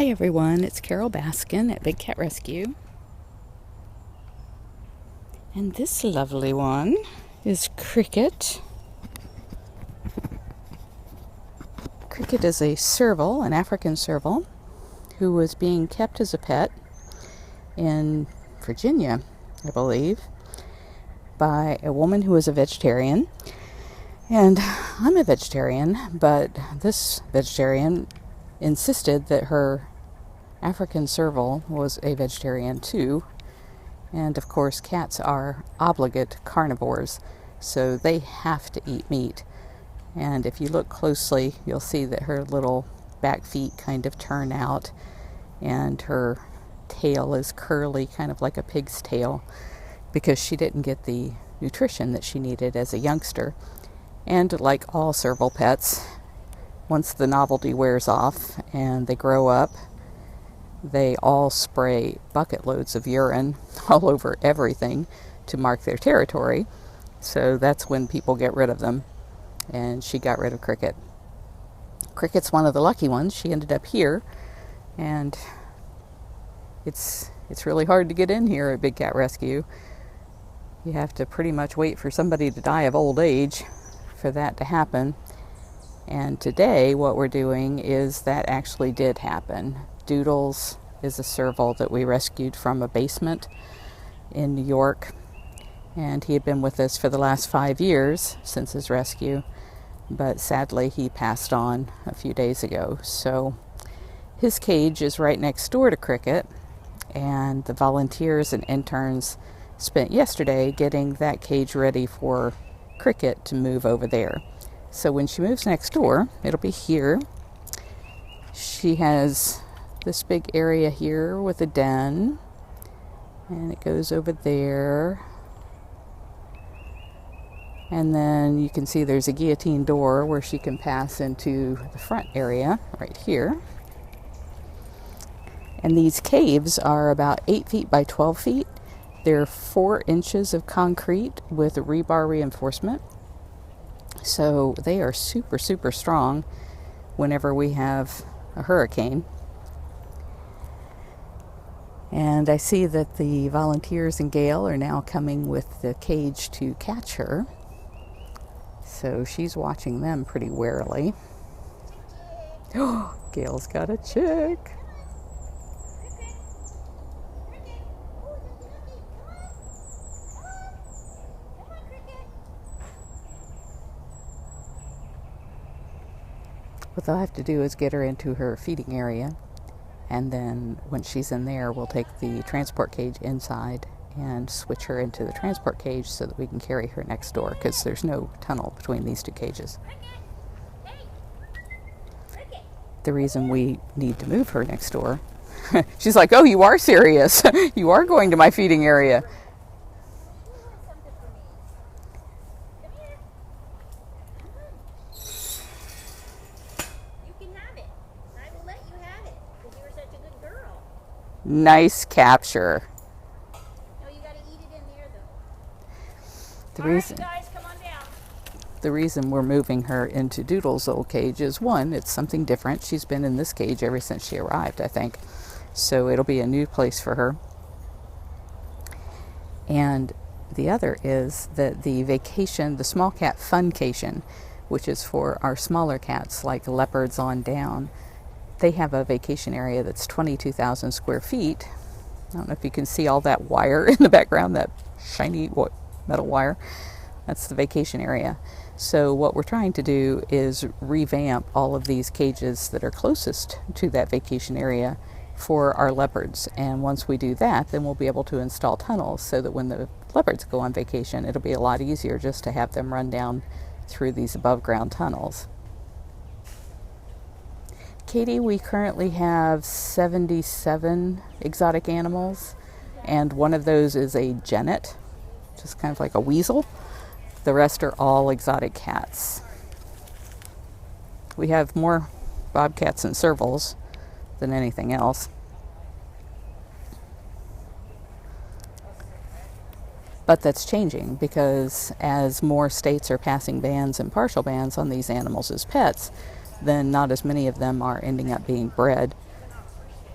Hi everyone, it's Carol Baskin at Big Cat Rescue. And this lovely one is Kricket. Kricket is a serval, an African serval, who was being kept as a pet in Virginia, I believe, by a woman who was a vegetarian. And I'm a vegetarian, but this vegetarian insisted that her African serval was a vegetarian too. And of course, cats are obligate carnivores, so they have to eat meat. And if you look closely, you'll see that her little back feet kind of turn out, and her tail is curly, kind of like a pig's tail, because she didn't get the nutrition that she needed as a youngster. And like all serval pets, once the novelty wears off and they grow up, they all spray bucket loads of urine all over everything to mark their territory. So that's when people get rid of them. And she got rid of Kricket. Kricket's one of the lucky ones. She ended up here, and it's really hard to get in here at Big Cat Rescue. You have to pretty much wait for somebody to die of old age for that to happen. And today what we're doing is that actually did happen. Doodles is a serval that we rescued from a basement in New York, and he had been with us for the last 5 years since his rescue, but sadly he passed on a few days ago. So his cage is right next door to Kricket, and the volunteers and interns spent yesterday getting that cage ready for Kricket to move over there. So when she moves next door, it'll be here. She has this big area here with a den, and it goes over there. And then you can see there's a guillotine door where she can pass into the front area right here. And these caves are about 8 feet by 12 feet. They're 4 inches of concrete with rebar reinforcement. So they are super, super strong whenever we have a hurricane. And I see that the volunteers and Gail are now coming with the cage to catch her. So she's watching them pretty warily. Oh, Gail's got a chick. What they'll have to do is get her into her feeding area, and then when she's in there, we'll take the transport cage inside and switch her into the transport cage so that we can carry her next door, because there's no tunnel between these two cages. The reason we need to move her next door, she's like, oh, you are serious. You are going to my feeding area. Nice capture. No, you gotta eat it in there though. The reason, guys, come on down. The reason we're moving her into Doodle's old cage is, one, it's something different. She's been in this cage ever since she arrived, I think. So it'll be a new place for her. And the other is that the small cat funcation, which is for our smaller cats like leopards on down, they have a vacation area that's 22,000 square feet. I don't know if you can see all that wire in the background, that shiny metal wire. That's the vacation area. So what we're trying to do is revamp all of these cages that are closest to that vacation area for our leopards. And once we do that, then we'll be able to install tunnels so that when the leopards go on vacation, it'll be a lot easier just to have them run down through these above ground tunnels. Katie, we currently have 77 exotic animals, and one of those is a genet, just kind of like a weasel. The rest are all exotic cats. We have more bobcats and servals than anything else. But that's changing, because as more states are passing bans and partial bans on these animals as pets, then not as many of them are ending up being bred.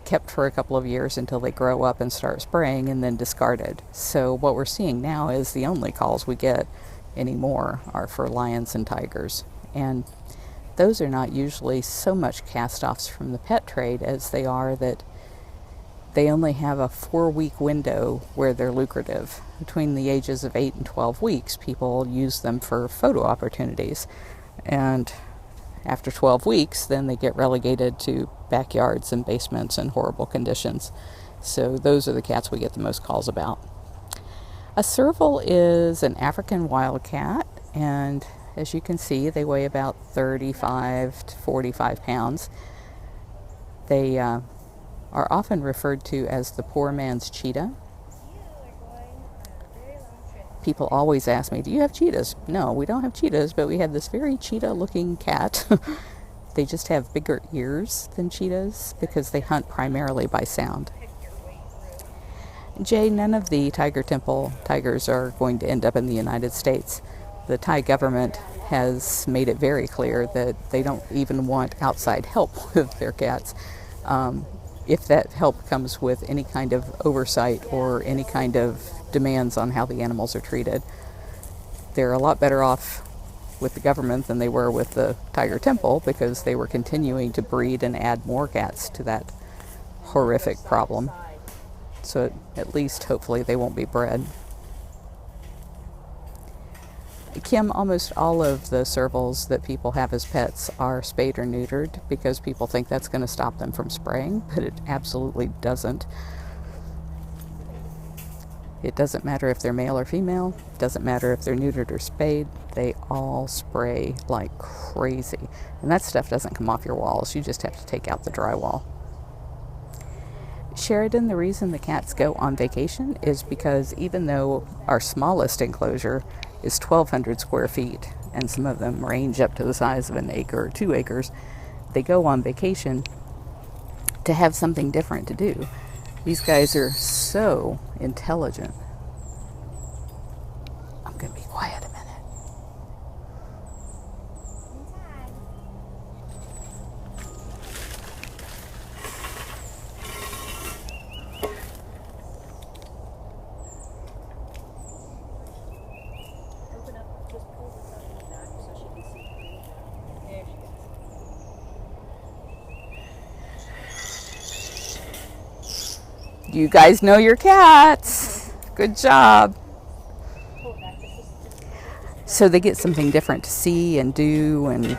kept for a couple of years until they grow up and start spraying and then discarded. So what we're seeing now is the only calls we get anymore are for lions and tigers. And those are not usually so much cast-offs from the pet trade as they are that they only have a 4-week window where they're lucrative. Between the ages of 8 and 12 weeks, people use them for photo opportunities. And after 12 weeks, then they get relegated to backyards and basements in horrible conditions. So those are the cats we get the most calls about. A serval is an African wildcat, and as you can see, they weigh about 35 to 45 pounds. They are often referred to as the poor man's cheetah. People always ask me, do you have cheetahs? No, we don't have cheetahs, but we have this very cheetah-looking cat. They just have bigger ears than cheetahs because they hunt primarily by sound. Jay, none of the Tiger Temple tigers are going to end up in the United States. The Thai government has made it very clear that they don't even want outside help with their cats. If that help comes with any kind of oversight or any kind of demands on how the animals are treated, they're a lot better off with the government than they were with the Tiger Temple because they were continuing to breed and add more cats to that horrific problem. So at least, hopefully, they won't be bred. Kim, almost all of the servals that people have as pets are spayed or neutered because people think that's going to stop them from spraying, but it absolutely doesn't. It doesn't matter if they're male or female. It doesn't matter if they're neutered or spayed. They all spray like crazy. And that stuff doesn't come off your walls. You just have to take out the drywall. Sheridan, the reason the cats go on vacation is because even though our smallest enclosure is 1,200 square feet, and some of them range up to the size of an acre or 2 acres, they go on vacation to have something different to do. These guys are so intelligent. I'm going to be quiet a minute. You guys know your cats. Good job. So they get something different to see and do, and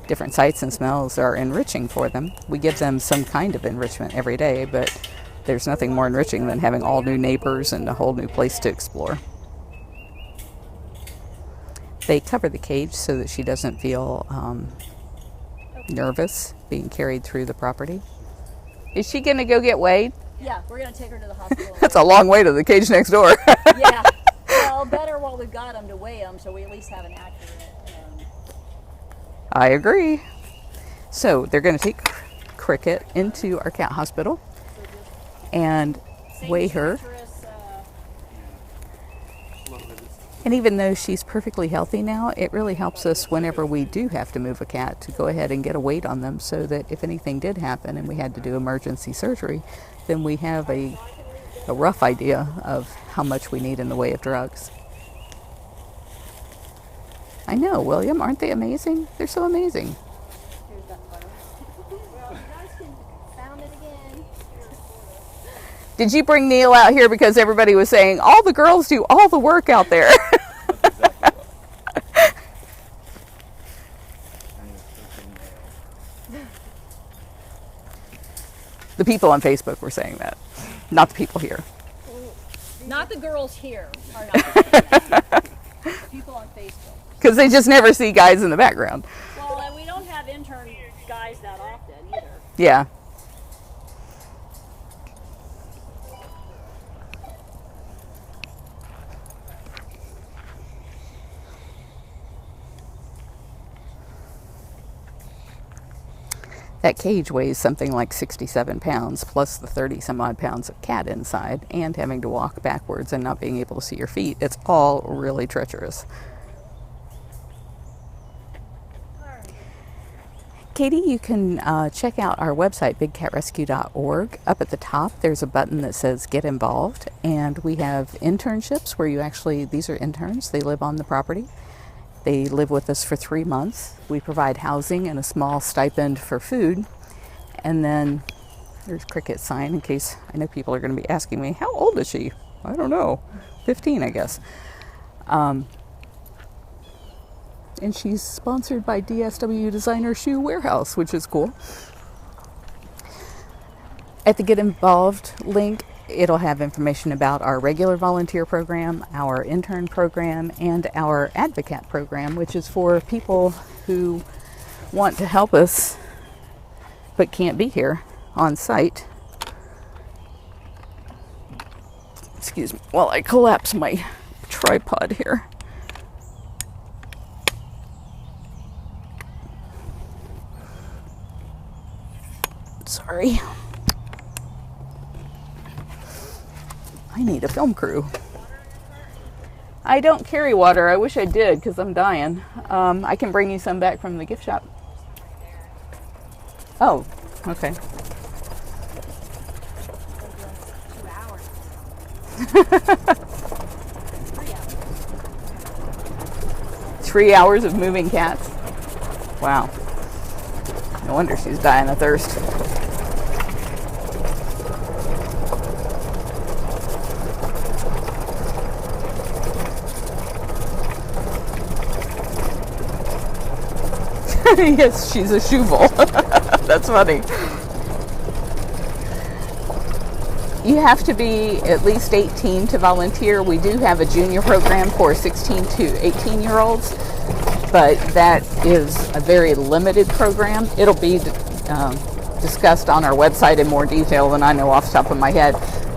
different sights and smells are enriching for them. We give them some kind of enrichment every day, but there's nothing more enriching than having all new neighbors and a whole new place to explore. They cover the cage so that she doesn't feel nervous being carried through the property. Is she going to go get weighed? Yeah, we're going to take her to the hospital. That's a long way to the cage next door. Yeah. Well, better while we've got them to weigh them so we at least have an accurate... I agree. So they're going to take Kricket into our cat hospital and weigh her. And even though she's perfectly healthy now, it really helps us whenever we do have to move a cat to go ahead and get a weight on them so that if anything did happen and we had to do emergency surgery, then we have a rough idea of how much we need in the way of drugs. I know, William, aren't they amazing? They're so amazing. Here's that photo. Well, you guys can found it again. Did you bring Neil out here because everybody was saying, all the girls do all the work out there? The people on Facebook were saying that, not the people here. Not the girls here are not. People on Facebook. Because they just never see guys in the background. Well, and we don't have intern guys that often either. Yeah. That cage weighs something like 67 pounds, plus the 30 some odd pounds of cat inside, and having to walk backwards and not being able to see your feet. It's all really treacherous. Katie, you can check out our website, bigcatrescue.org. Up at the top, there's a button that says Get Involved, and we have internships where these are interns, they live on the property. They live with us for 3 months. We provide housing and a small stipend for food. And then there's Kricket's sign, in case I know people are going to be asking me, how old is she? I don't know, 15, I guess. And she's sponsored by DSW Designer Shoe Warehouse, which is cool. At the Get Involved link, it'll have information about our regular volunteer program, our intern program, and our advocate program, which is for people who want to help us but can't be here on site. Excuse me while I collapse my tripod here. Sorry. I need a film crew. I don't carry water. I wish I did because I'm dying. I can bring you some back from the gift shop. Oh, okay. 3 hours of moving cats? Wow. No wonder she's dying of thirst. Yes, she's a shoeval. That's funny. You have to be at least 18 to volunteer. We do have a junior program for 16 to 18-year-olds, but that is a very limited program. It'll be discussed on our website in more detail than I know off the top of my head.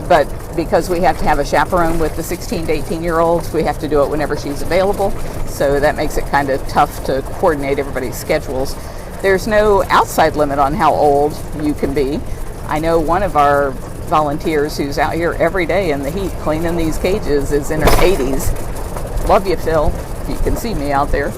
But because we have to have a chaperone with the 16 to 18-year-olds, we have to do it whenever she's available. So that makes it kind of tough to coordinate everybody's schedules. There's no outside limit on how old you can be. I know one of our volunteers who's out here every day in the heat cleaning these cages is in her 80s. Love you, Phil, if you can see me out there.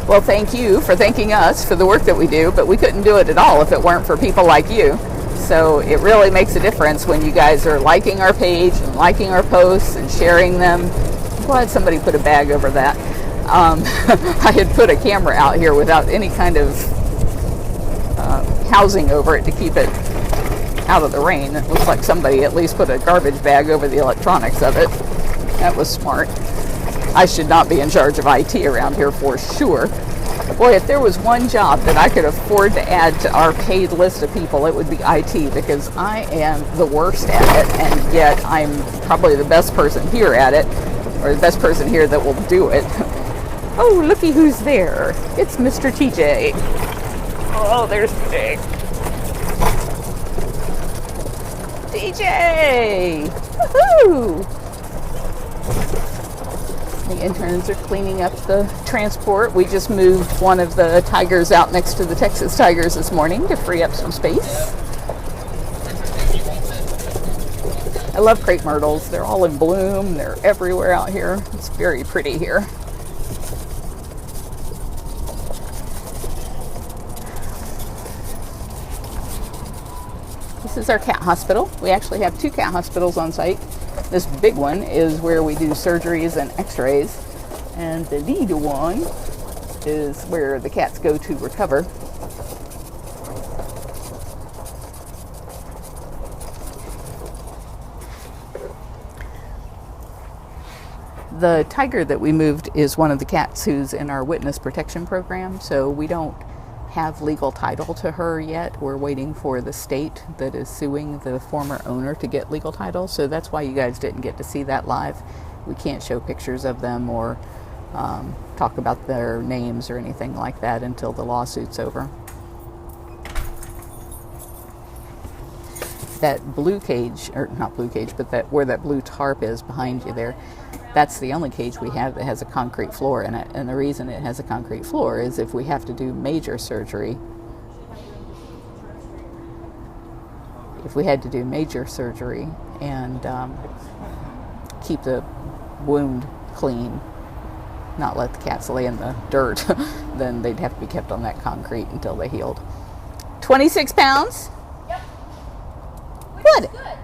Well, thank you for thanking us for the work that we do, but we couldn't do it at all if it weren't for people like you. So it really makes a difference when you guys are liking our page and liking our posts and sharing them. I'm glad somebody put a bag over that. I had put a camera out here without any kind of housing over it to keep it out of the rain. It looks like somebody at least put a garbage bag over the electronics of it. That was smart. I should not be in charge of IT around here for sure. Boy, if there was one job that I could afford to add to our paid list of people, it would be IT, because I am the worst at it, and yet I'm probably the best person here at it, or the best person here that will do it. Oh, looky who's there. It's Mr. TJ. Oh, there's TJ. TJ! Woohoo! The interns are cleaning up the transport. We just moved one of the tigers out next to the Texas tigers this morning to free up some space. I love crepe myrtles. They're all in bloom. They're everywhere out here. It's very pretty here. This is our cat hospital. We actually have 2 cat hospitals on site. This big one is where we do surgeries and x-rays, and the little one is where the cats go to recover. The tiger that we moved is one of the cats who's in our witness protection program, so we don't have legal title to her yet. We're waiting for the state that is suing the former owner to get legal title, so that's why you guys didn't get to see that live. We can't show pictures of them or talk about their names or anything like that until the lawsuit's over. That blue cage, or not blue cage, but that where that blue tarp is behind you there, that's the only cage we have that has a concrete floor in it. And the reason it has a concrete floor is if we have to do major surgery, if we had to do major surgery and keep the wound clean, not let the cats lay in the dirt, then they'd have to be kept on that concrete until they healed. 26 pounds? Yep. Which Good. is good.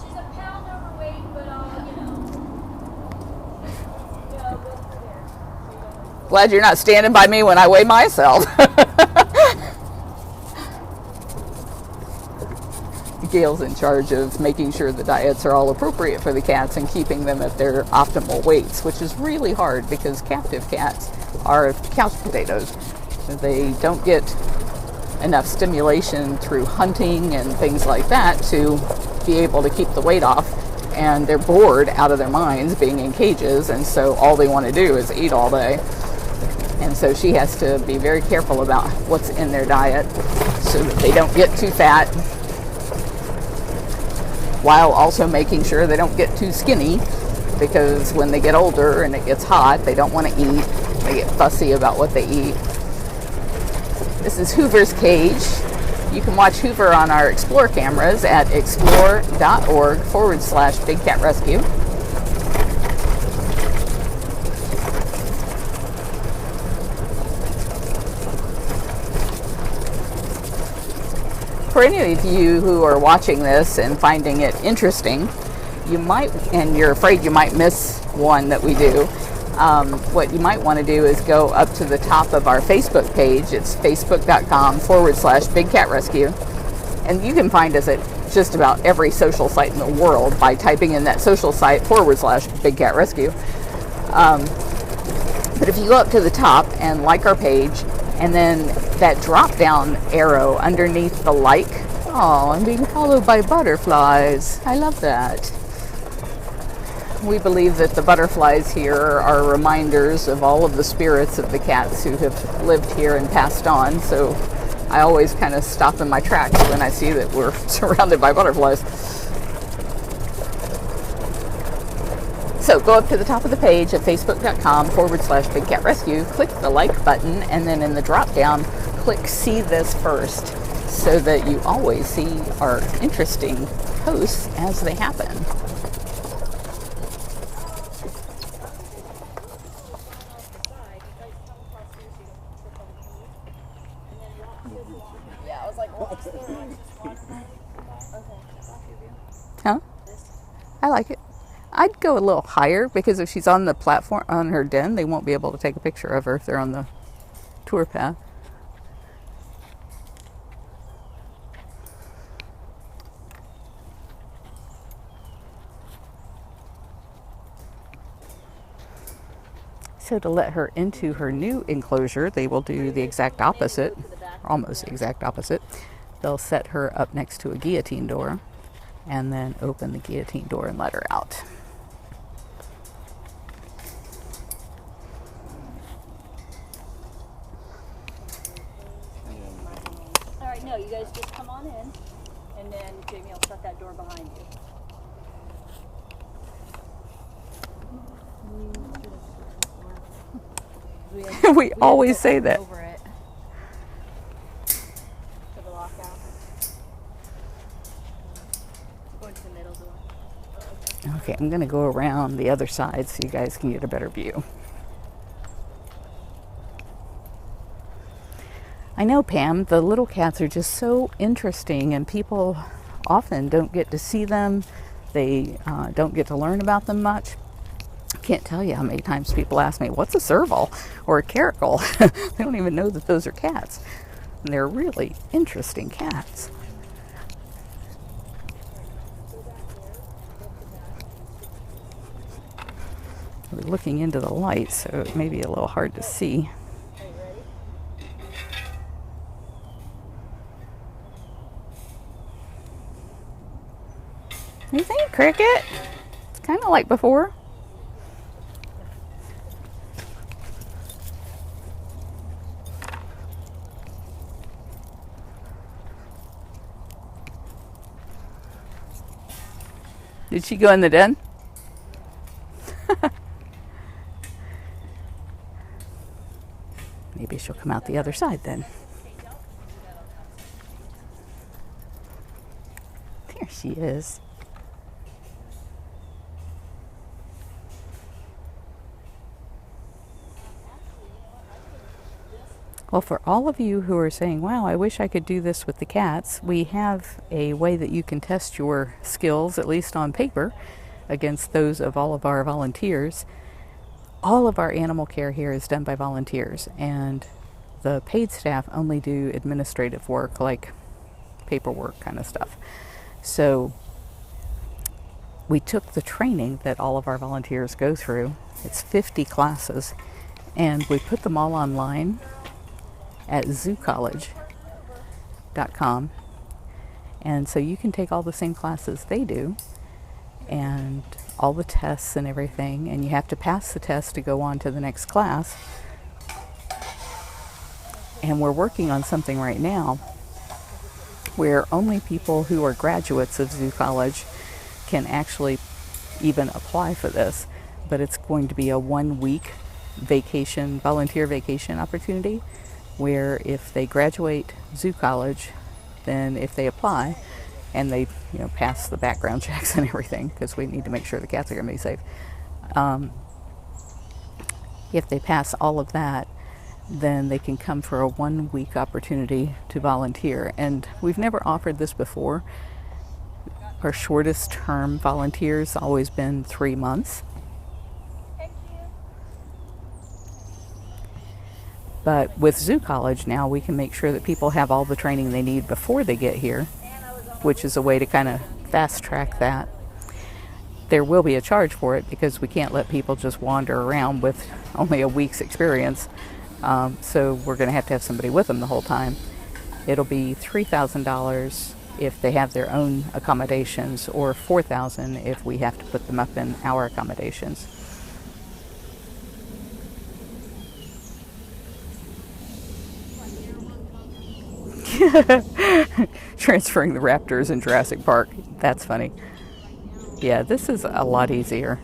She's a pound overweight, but go through there. Glad you're not standing by me when I weigh myself. Gail's in charge of making sure the diets are all appropriate for the cats and keeping them at their optimal weights, which is really hard because captive cats are couch potatoes. They don't get enough stimulation through hunting and things like that to be able to keep the weight off, and they're bored out of their minds being in cages, and so all they want to do is eat all day. And so she has to be very careful about what's in their diet so that they don't get too fat, while also making sure they don't get too skinny, because when they get older and it gets hot, they don't want to eat. They get fussy about what they eat. This is Hoover's cage. You can watch Hoover on our Explore cameras at explore.org/Big Cat Rescue. For any of you who are watching this and finding it interesting, you might, and you're afraid you might miss one that we do, what you might want to do is go up to the top of our Facebook page. It's facebook.com/Big Cat Rescue. And you can find us at just about every social site in the world by typing in that social site /Big Cat Rescue. But if you go up to the top and like our page, and then that drop down arrow underneath the like, oh, I'm being followed by butterflies. I love that. We believe that the butterflies here are reminders of all of the spirits of the cats who have lived here and passed on. So I always kind of stop in my tracks when I see that we're surrounded by butterflies. So go up to the top of the page at facebook.com/Big Cat Rescue, click the like button, and then in the drop down, click see this first, so that you always see our interesting posts as they happen. Huh? I like it. I'd go a little higher because if she's on the platform, on her den, they won't be able to take a picture of her if they're on the tour path. So to let her into her new enclosure, they will do the exact opposite, almost the exact opposite. They'll set her up next to a guillotine door and then open the guillotine door and let her out. All right, no, you guys just come on in, and then Jamie will shut that door behind you. We always say that. Over it. For the lockout. Go into the middle door. Okay, I'm going to go around the other side so you guys can get a better view. I know, Pam, the little cats are just so interesting, and people often don't get to see them. They don't get to learn about them much. I can't tell you how many times people ask me, what's a serval or a caracal? They don't even know that those are cats. And they're really interesting cats. We're looking into the light, so it may be a little hard to see. You think, Kricket? It's kind of like before. Did she go in the den? Maybe she'll come out the other side then. She is. Well, for all of you who are saying, wow, I wish I could do this with the cats, we have a way that you can test your skills, at least on paper, against those of all of our volunteers. All of our animal care here is done by volunteers, and the paid staff only do administrative work, like paperwork kind of stuff. So we took the training that all of our volunteers go through. It's 50 classes, and we put them all online at zoocollege.com. And so you can take all the same classes they do and all the tests and everything, and you have to pass the test to go on to the next class. And we're working on something right now where only people who are graduates of Zoo College can actually even apply for this. But it's going to be a 1-week vacation, volunteer vacation opportunity, where if they graduate Zoo College, then if they apply and they pass the background checks and everything, because we need to make sure the cats are going to be safe, if they pass all of that, then they can come for a 1-week opportunity to volunteer. And we've never offered this before. Our shortest term volunteers always been 3 months. But with Zoo College now, we can make sure that people have all the training they need before they get here, which is a way to kind of fast track that. There will be a charge for it because we can't let people just wander around with only a week's experience. So we're going to have somebody with them the whole time. It'll be $3,000 if they have their own accommodations, or $4,000 if we have to put them up in our accommodations. Transferring the raptors in Jurassic Park. That's funny. Yeah, this is a lot easier.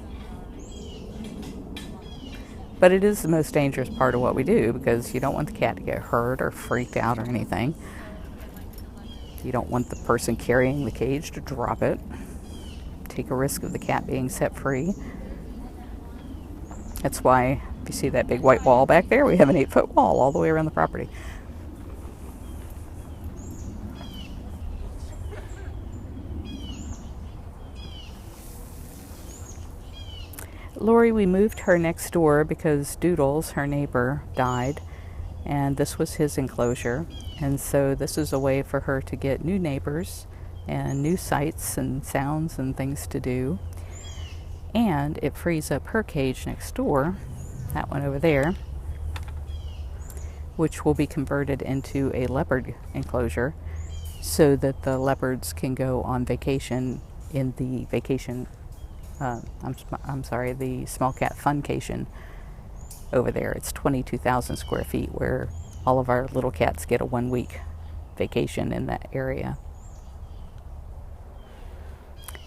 But it is the most dangerous part of what we do, because you don't want the cat to get hurt or freaked out or anything. You don't want the person carrying the cage to drop it. Take a risk of the cat being set free. That's why, if you see that big white wall back there, we have an 8-foot wall all the way around the property. Lori, we moved her next door because Doodles, her neighbor, died, and this was his enclosure. And so this is a way for her to get new neighbors and new sights and sounds and things to do. And it frees up her cage next door, that one over there, which will be converted into a leopard enclosure so that the leopards can go on vacation in the vacation the small cat funcation over there. It's 22,000 square feet, where all of our little cats get a 1-week vacation in that area.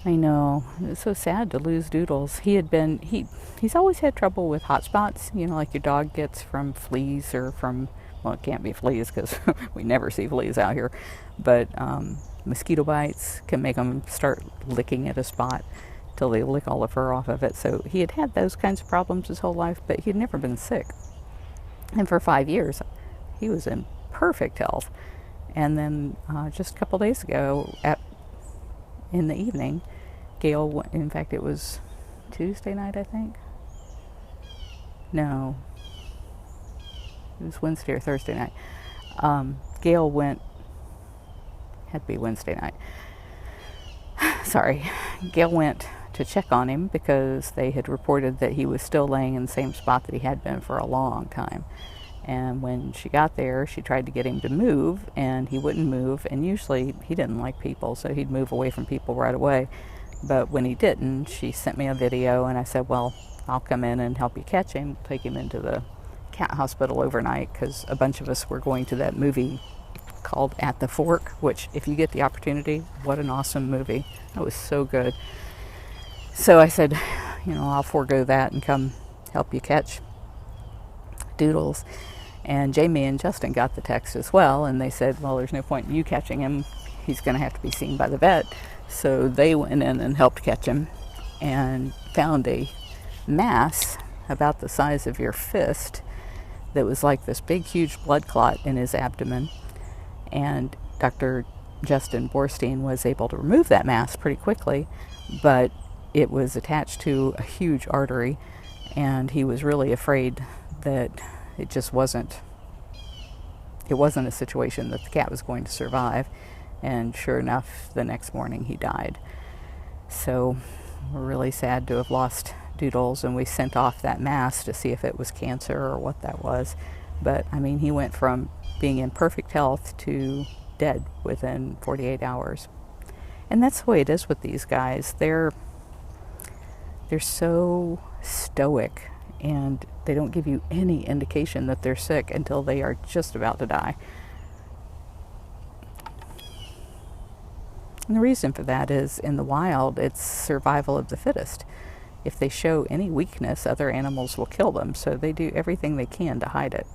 I know, it's so sad to lose Doodles. He's always had trouble with hot spots, like your dog gets from fleas or from, well, it can't be fleas because we never see fleas out here, but mosquito bites can make them start licking at a spot till they lick all the fur off of it. So he had those kinds of problems his whole life, but he'd never been sick. And for 5 years, he was in perfect health. And then just a couple days ago, in the evening, Gail, in fact, it was Tuesday night, I think. No, it was Wednesday or Thursday night. Gail had to be Wednesday night. Sorry, Gail went to check on him because they had reported that he was still laying in the same spot that he had been for a long time. And when she got there, she tried to get him to move, and he wouldn't move. And usually he didn't like people, so he'd move away from people right away. But when he didn't, she sent me a video, and I said, well, I'll come in and help you catch him, take him into the cat hospital overnight, because a bunch of us were going to that movie called At the Fork, which, if you get the opportunity, what an awesome movie. That was so good. So I said, I'll forego that and come help you catch Doodles. And Jamie and Justin got the text as well, and they said, well, there's no point in you catching him. he's going to have to be seen by the vet. So they went in and helped catch him and found a mass about the size of your fist that was like this big, huge blood clot in his abdomen. And Dr. Justin Borstein was able to remove that mass pretty quickly, but it was attached to a huge artery, and he was really afraid that it just wasn't a situation that the cat was going to survive. And sure enough, the next morning he died. So we're really sad to have lost Doodles, and we sent off that mass to see if it was cancer or what that was. But I mean, he went from being in perfect health to dead within 48 hours. And that's the way it is with these guys. They're so stoic, and they don't give you any indication that they're sick until they are just about to die. And the reason for that is, in the wild, it's survival of the fittest. If they show any weakness, other animals will kill them, so they do everything they can to hide it.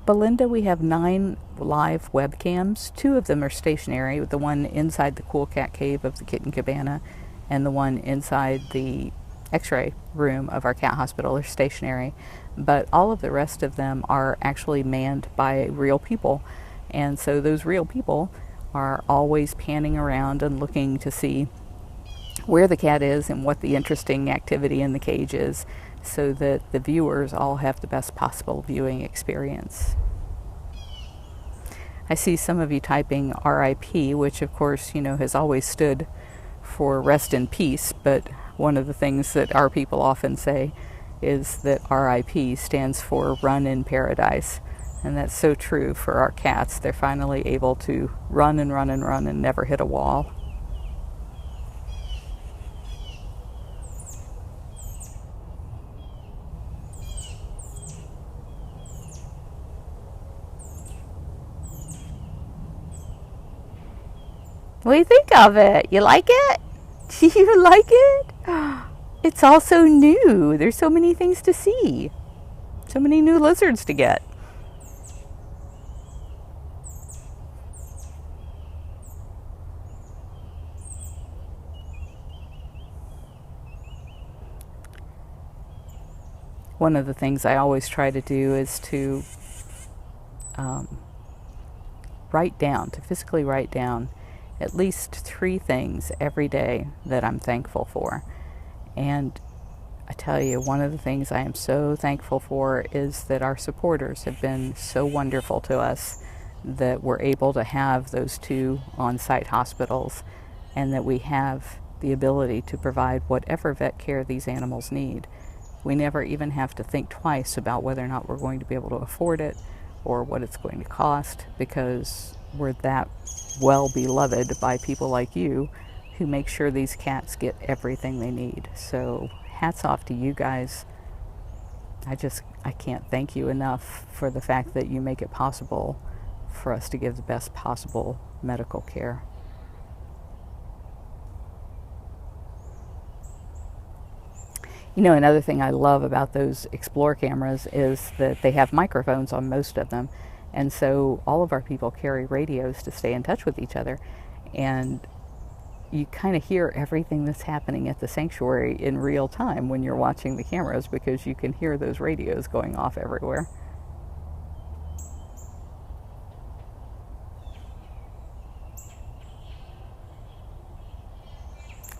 Belinda, we have 9 live webcams. 2 of them are stationary, the one inside the Cool Cat Cave of the Kitten Cabana and the one inside the x-ray room of our cat hospital are stationary. But all of the rest of them are actually manned by real people. And so those real people are always panning around and looking to see where the cat is and what the interesting activity in the cage is, so that the viewers all have the best possible viewing experience. I see some of you typing RIP, which of course, has always stood for rest in peace, but one of the things that our people often say is that RIP stands for run in paradise. And that's so true for our cats. They're finally able to run and run and run and never hit a wall. What do you think of it? You like it? You like it? It's all so new. There's so many things to see. So many new lizards to get. One of the things I always try to do is to physically write down at least 3 things every day that I'm thankful for. And I tell you, one of the things I am so thankful for is that our supporters have been so wonderful to us, that we're able to have those 2 on-site hospitals, and that we have the ability to provide whatever vet care these animals need. We never even have to think twice about whether or not we're going to be able to afford it or what it's going to cost, because we're that well beloved by people like you who make sure these cats get everything they need. So hats off to you guys. I can't thank you enough for the fact that you make it possible for us to give the best possible medical care. Another thing I love about those Explore cameras is that they have microphones on most of them. And so all of our people carry radios to stay in touch with each other. And you kind of hear everything that's happening at the sanctuary in real time when you're watching the cameras, because you can hear those radios going off everywhere.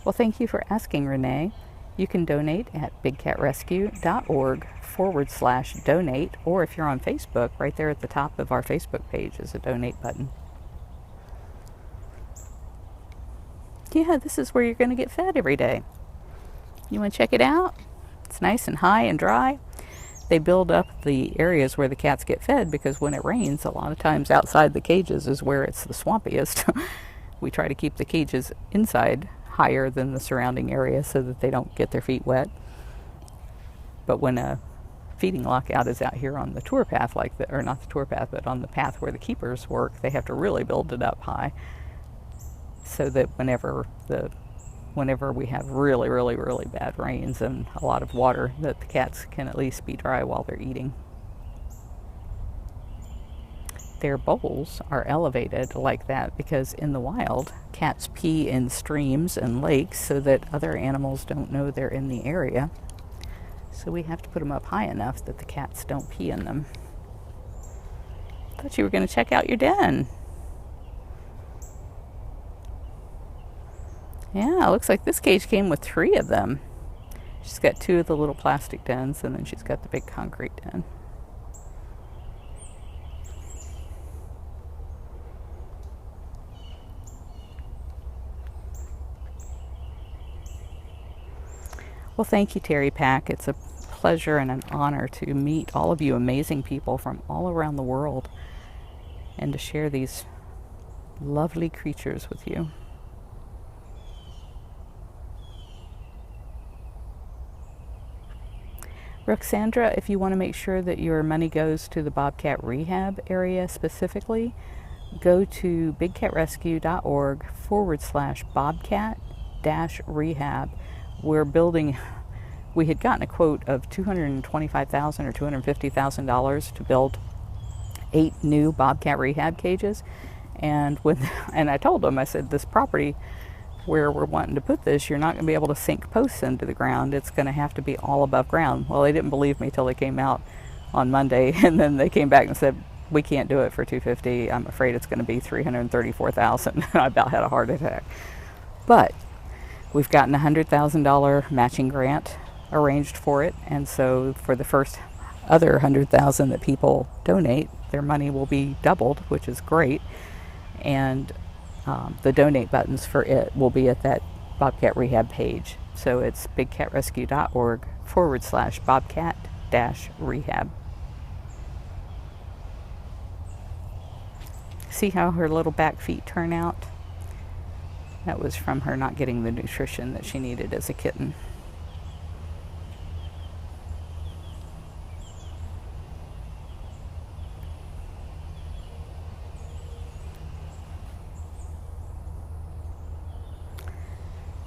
Well, thank you for asking, Renee. You can donate at bigcatrescue.org/donate, or if you're on Facebook, right there at the top of our Facebook page is a donate button. Yeah, this is where you're going to get fed every day. You want to check it out? It's nice and high and dry. They build up the areas where the cats get fed, because when it rains, a lot of times outside the cages is where it's the swampiest. We try to keep the cages inside higher than the surrounding area so that they don't get their feet wet. But when a feeding lockout is out here on the tour path, or not the tour path, but on the path where the keepers work, they have to really build it up high, so that whenever we have really, really, really bad rains and a lot of water, that the cats can at least be dry while they're eating. their bowls are elevated like that because in the wild, cats pee in streams and lakes so that other animals don't know they're in the area. So we have to put them up high enough that the cats don't pee in them. Thought you were going to check out your den. Yeah, it looks like this cage came with 3 of them. She's got 2 of the little plastic dens, and then she's got the big concrete den. Well, thank you, Terry Pack. It's a pleasure and an honor to meet all of you amazing people from all around the world and to share these lovely creatures with you. Roxandra, if you want to make sure that your money goes to the Bobcat Rehab area specifically, go to bigcarescue.org/bobcat-rehab. We had gotten a quote of $225,000 or $250,000 to build 8 new Bobcat rehab cages. And I told them, I said, this property where we're wanting to put this, you're not going to be able to sink posts into the ground. It's going to have to be all above ground. Well, they didn't believe me till they came out on Monday, and then they came back and said, we can't do it for $250,000. I'm afraid it's going to be $334,000. I about had a heart attack. But we've gotten a $100,000 matching grant arranged for it, and so for the first other $100,000 that people donate, their money will be doubled, which is great. And the donate buttons for it will be at that Bobcat Rehab page. So it's bigcarescue.org/bobcat-rehab. See how her little back feet turn out? That was from her not getting the nutrition that she needed as a kitten.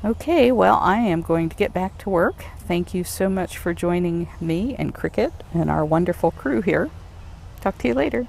Okay, well, I am going to get back to work. Thank you so much for joining me and Kricket and our wonderful crew here. Talk to you later.